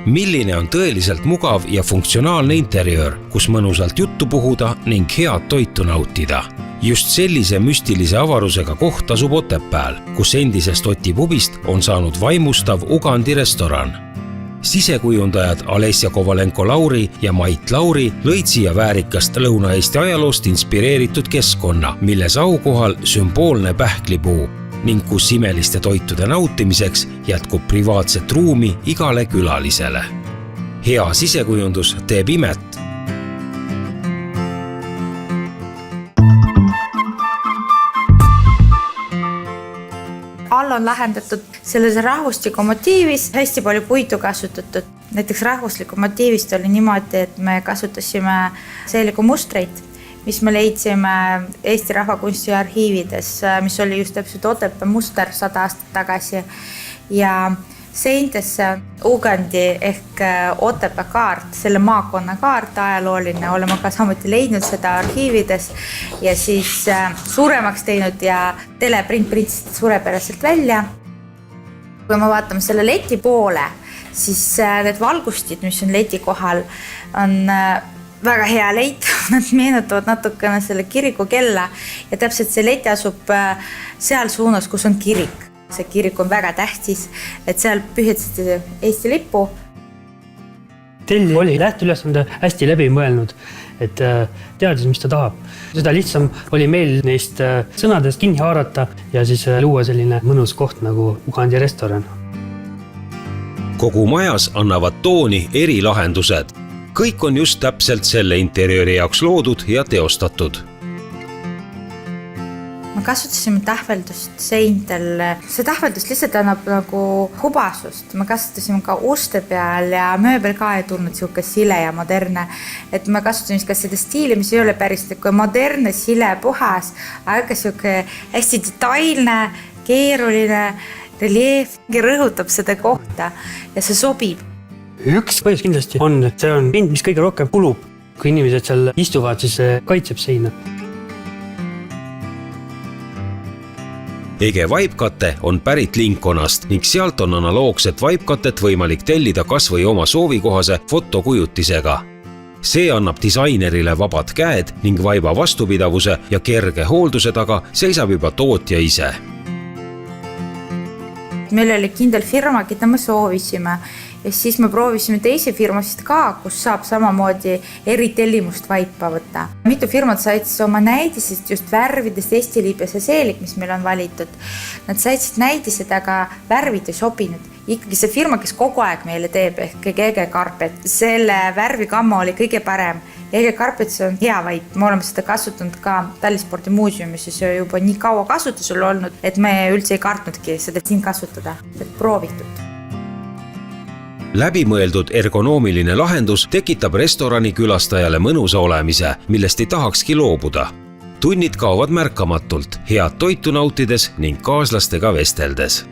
Milline on tõeliselt mugav ja funktsionaalne interjöör, kus mõnusalt juttu puhuda ning head toitu nautida. Just sellise müstilise avarusega koht asub Otepääl, kus endisest Oti pubist on saanud vaimustav Ugandi restoran. Sisekujundajad Alessia Kovalenko-Lauri ja Mait Lauri lõid siia väärikast Lõuna-Eesti ajaloost inspireeritud keskkonna, milles aukohal sümboolne pähklipuu ning kus imeliste toitude nautimiseks jätkub privaatset ruumi igale külalisele. Hea sisekujundus teeb imet. All on lähendatud selles rahvustiku motiivis hästi palju puitu kasutatud. Näiteks rahvusliku motiivist oli niimoodi, et me kasutasime seeliku mustreid, mis me leidsime Eesti Rahvakunsti arhiivides, mis oli just täpselt Otepää muster 100 aastat tagasi. Ja seintesse Ugandi ehk Otepää kaart, selle maakonna kaart ajalooline, oleme ka samuti leidnud seda arhiivides ja siis suuremaks teinud ja teleprint printsist suurepäraselt välja. Kui me vaatame selle leti poole, siis need valgustid, mis on leti kohal, on väga hea leit, nad meenutavad natukene selle kiriku kella ja täpselt see leti asub seal suunas, kus on kirik. See kirik on väga tähtis, et seal pühitseti Eesti lippu. Telli oli lähteülesande hästi läbi mõelnud, et teadis, mis ta tahab. Seda lihtsam oli meil neist sõnadest kinni haarata ja siis luua selline mõnus koht nagu Ugandi restoran. Kogu majas annavad tooni eri lahendused. Kõik on just täpselt selle interjööri jaoks loodud ja teostatud. Me kasutasime tähveldust seintel. See tähveldust lihtsalt annab nagu hubasust. Me kasutasime ka uste peal ja mööbel ka ei tulnud siuke sile ja moderne. Et me kasutasime ka seda stiili, mis ei ole päris moderne, sile, puhas, aga siuke hästi detailne, keeruline reljeef rõhutab seda kohta ja see sobib. Üks põhjus kindlasti on, et see on pind, mis kõige rohkem kulub. Kui inimesed seal istuvad, siis see kaitseb seina. Ege vaipkate on pärit Lincolnast ning sealt on analoogset vaipkatet võimalik tellida kas või oma soovikohase fotokujutisega. See annab disainerile vabad käed ning vaiba vastupidavuse ja kerge hoolduse taga seisab juba tootja ise. Meil oli kindel firma, keda me soovisime ja siis me proovisime teisi firmasid ka, kus saab samamoodi eri tellimust vaipa võtta. Mitu firmat said oma näidisest just värvidest Eesti liibes ja seelik, mis meil on valitud. Nad said näidised, aga värvid ei sobinud. Ikkagi see firma, kes kogu aeg meile teeb ehk Ege Carpet, selle värvikamma oli kõige parem. Ege Carpet, see on hea vaip. Me oleme seda kasutanud ka Tallispordi muuseumis ja see juba nii kaua kasutusel olnud, et me üldse ei kartnudki seda siin kasutada. Proovitud. Läbimõeldud ergonoomiline lahendus tekitab restorani külastajale mõnusa olemise, millest ei tahakski loobuda. Tunnid kaovad märkamatult, head toitu nautides ning kaaslastega vesteldes.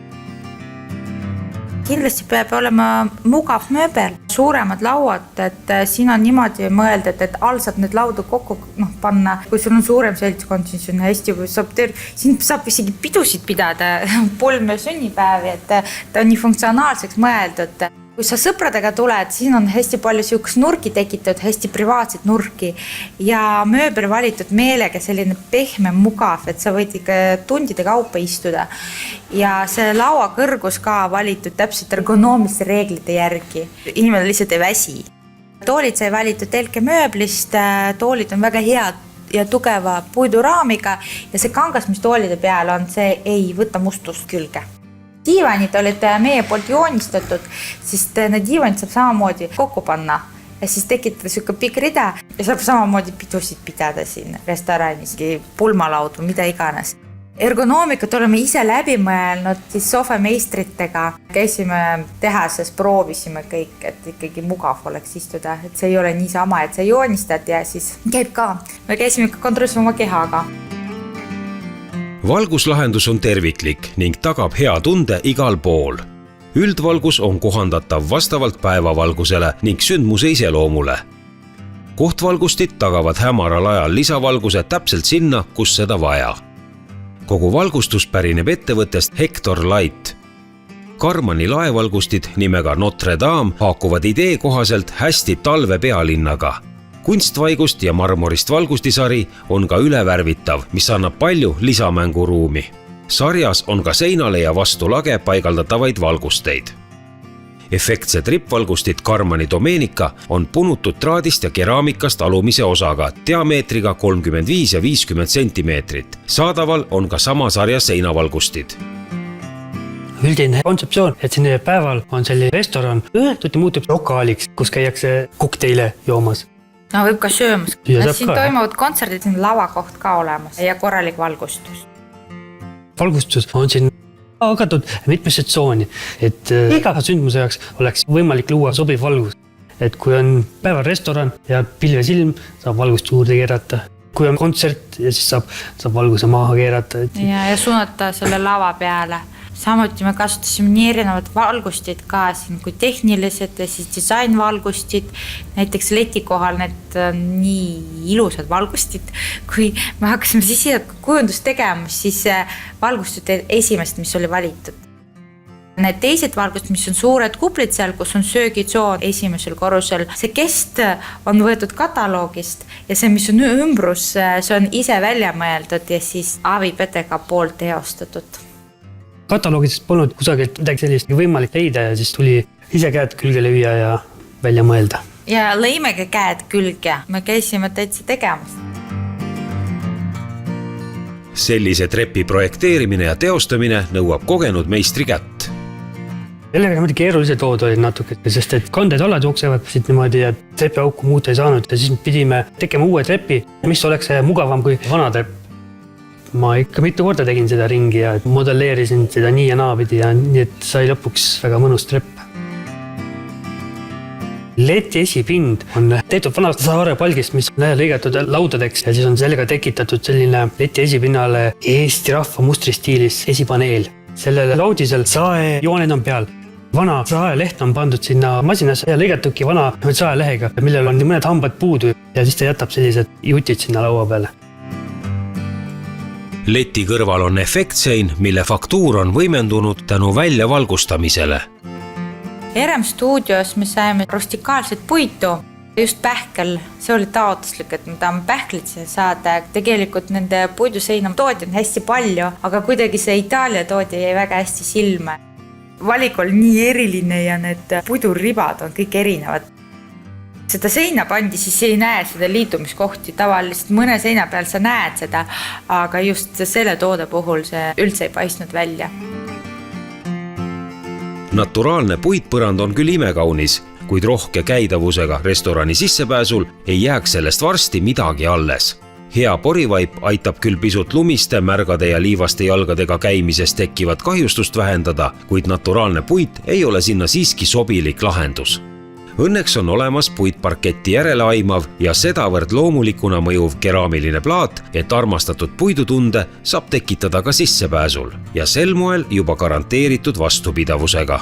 Kindlasti peab olema mugav mööbel, suuremad lauad, et siin on niimoodi mõeldud, et all saab need laudu kokku panna. Kui sul on suurem seltskond, siis on hästi, siin saab isegi pidusid pidada, polm ja sünnipäevi, et ta on nii funktsionaalseks mõeldud. Kui sa sõpradega tuled, siin on hästi palju siuks nurki tekitatud, hästi privaatset nurki ja mööbel valitud meelega selline pehme mugav, et sa võid ikka tundide kaupa istuda. Ja see laua kõrgus ka valitud täpselt ergonoomiliste reeglite järgi. Inimene lihtsalt ei väsi. Toolid sai valitud telke mööblist, toolid on väga head ja tugeva puiduraamiga ja see kangas, mis toolide peal on, see ei võta mustust külge. Diivanid olid meie poolt joonistatud, sest need diivanid saab samamoodi kokku panna ja siis tekitada siuke pikk rida ja saab samamoodi pidusid pidada siin restoranis, pulmalaudu, mida iganes. Ergonoomikat oleme ise läbi mõelnud siis sofameistritega. Käisime tehases, proovisime kõik, et ikkagi mugav oleks istuda, et see ei ole niisama, et sa joonistad ja siis käib ka. Me käisime ka kontrollisime oma kehaga. Valguslahendus on terviklik ning tagab hea tunde igal pool. Üldvalgus on kohandatav vastavalt päevavalgusele ning sündmuse iseloomule. Kohtvalgustid tagavad hämaral ajal lisavalguse täpselt sinna, kus seda vaja. Kogu valgustus pärineb ettevõttest Hector Light. Karmani laevalgustid nimega Notre Dame haakuvad idee kohaselt hästi talve pealinnaga. Kunstvaigust ja marmorist valgustisari on ka ülevärvitav, mis annab palju lisamänguruumi. Sarjas on ka seinale ja vastu lage paigaldatavaid valgusteid. Efektsed rippvalgustid Karmani Domenica on punutud traadist ja keraamikast alumise osaga diameetriga 35 ja 50 sentimeetrit. Saadaval on ka sama sarja seinavalgustid. Üldine kontseptsioon, et siin päeval on selline restoran, õhtuti muutub lokaaliks, kus käiakse kokteile joomas. No võib ka söömas. Ja saab Siin ka, toimuvad kontserdid, siin lavakoht ka olemas ja korralik valgustus. Valgustus on siin hakatud mitmesse tsooni, et iga sündmuse jaoks oleks võimalik luua sobiv valgus. Et kui on päeval restoran ja pilvesilm, saab valgust juurde keerata. Kui on kontsert ja siis saab valguse maha keerata. Ja suunata selle lava peale. Samuti me kasutasime nii erinevad valgustid ka siin kui tehnilised ja siis disainvalgustid. Näiteks leti kohal need nii ilusad valgustid. Kui me hakkasime siis kujundust tegema, siis valgustid esimest, mis oli valitud. Need teised valgustid, mis on suured kuplid seal, kus on söögitsoon esimesel korrusel. See kest on võetud kataloogist ja see, mis on ümbrus, see on ise välja mõeldud ja siis Avi Petega poolt teostatud. Kataloogidest polnud kusagilt midagi sellist võimalik leida ja siis tuli ise käed külge lüüa ja välja mõelda. Ja lõimegi käed külge. Me käisime täitsa tegemas. Sellise trepi projekteerimine ja teostamine nõuab kogenud meistri kätt. Jällegi niimoodi keerulised lood olid natuke, sest et kanded alad jooksevad siit niimoodi ja trepiauku muuta ei saanud ja siis pidime tegema uue trepi, mis oleks mugavam kui vana trepp. Ma ikka mitu korda tegin seda ringi ja modelleerisin seda nii ja naapidi ja nii, et sai lõpuks väga mõnus trepp. Leti esipind on tehtud vanast saarepalgist, mis on lõigatud laudadeks ja siis on sellega tekitatud selline leti esipinnale Eesti rahva mustristiilis esipaneel. Sellele laudisel saejooned on peal. Vana saeleht on pandud sinna masinasse ja lõigatudki vana saelehega, millel on mõned hambad puudu ja siis ta jätab sellised jutid sinna laua peale. Leti kõrval on efektsein, mille faktuur on võimendunud tänu välja valgustamisele. RM stuudios me saime rustikaalset puitu, just pähkel. See oli taotluslik, et me tahame pähklit saada. Tegelikult nende puiduseina toodi on hästi palju, aga kuidagi see Itaalia toodi jäi väga hästi silme. Valik oli nii eriline ja need puiduribad on kõik erinevad. Seda seina pandi, siis ei näe seda liitumiskohti. Tavaliselt mõne seina peal sa näed seda, aga just selle toode puhul see üldse ei paistnud välja. Naturaalne puitpõrand on küll imekaunis, kuid rohke käidavusega restorani sissepääsul ei jääks sellest varsti midagi alles. Hea porivaip aitab küll pisut lumiste, märgade ja liivaste jalgadega käimisest tekkivat kahjustust vähendada, kuid naturaalne puit ei ole sinna siiski sobilik lahendus. Õnneks on olemas puitparketti järele aimav ja sedavõrd loomulikuna mõjuv keraamiline plaat, et armastatud puidutunde saab tekitada ka sissepääsul ja sel moel juba garanteeritud vastupidavusega.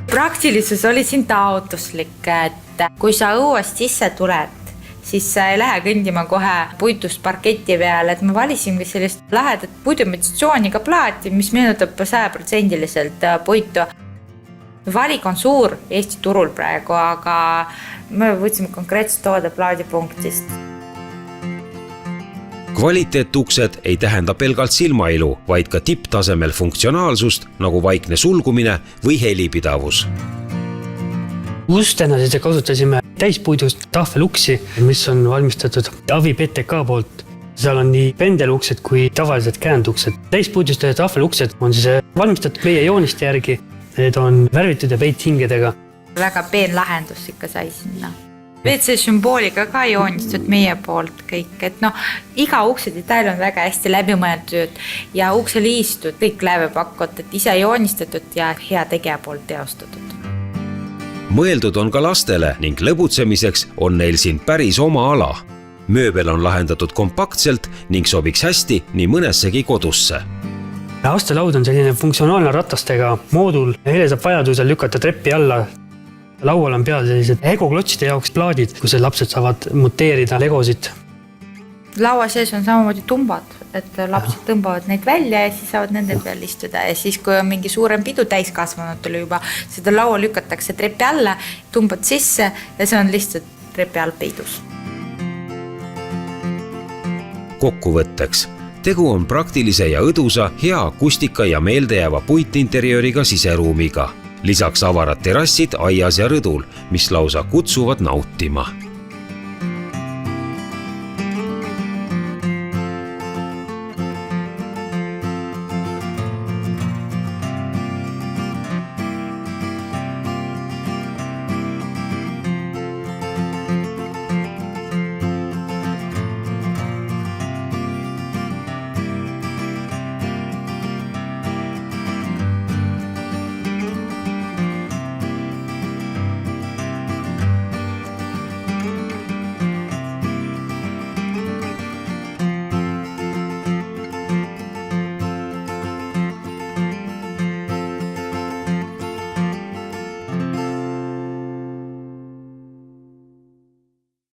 Praktilisus oli siin taotluslik, et kui sa õuest sisse tuled, siis sa ei lähe kõndima kohe puitust parketi peale, et me valisime sellist lahedat puidumeditatsiooniga plaati, mis meenutab 100% puitu. Valik on suur Eesti turul praegu, aga me võtsime konkreetselt toode plaadipunktist. Kvaliteetuksed ei tähenda pelgalt silmailu, vaid ka tipptasemel funktsionaalsust, nagu vaikne sulgumine või helipidavus. Ustena siis kasutasime täispuidust tahveluksi, mis on valmistatud Avi PTK poolt. Seal on nii pendeluksed kui tavalised käänduksed. Täispuidust ja tahveluksed on siis valmistatud meie jooniste järgi. Need on värvitud ja peithingedega. Väga peen lahendus ikka sai sinna. WC sümbooliga ka joonistud meie poolt kõik, et iga ukse detail on väga hästi läbimõeldud ja ukseliistud, kõik läbipakkud, et ise joonistatud ja hea tegija poolt teostatud. Mõeldud on ka lastele ning lõbutsemiseks on neil siin päris oma ala. Mööbel on lahendatud kompaktselt ning sobiks hästi nii mõnessegi kodusse. Astelaud on selline funktsionaalne ratastega moodul ja hele saab vajadusel lükata treppi alla. Laual on peal sellised egoklotside jaoks plaadid, kus lapsed saavad monteerida legosid. Laua sees on samamoodi tumbad. et lapsed tõmbavad neid välja ja siis saavad nende peal istuda ja siis, kui on mingi suurem pidu täiskasvanutele juba, seda laua lükatakse trepi alla, tumbad sisse ja see on lihtsalt trepi all peidus. Kokkuvõtteks. Tegu on praktilise ja õdusa, hea akustika ja meeldejääva puitinteriööriga siseruumiga. Lisaks avarad terrassid aias ja rõdul, mis lausa kutsuvad nautima.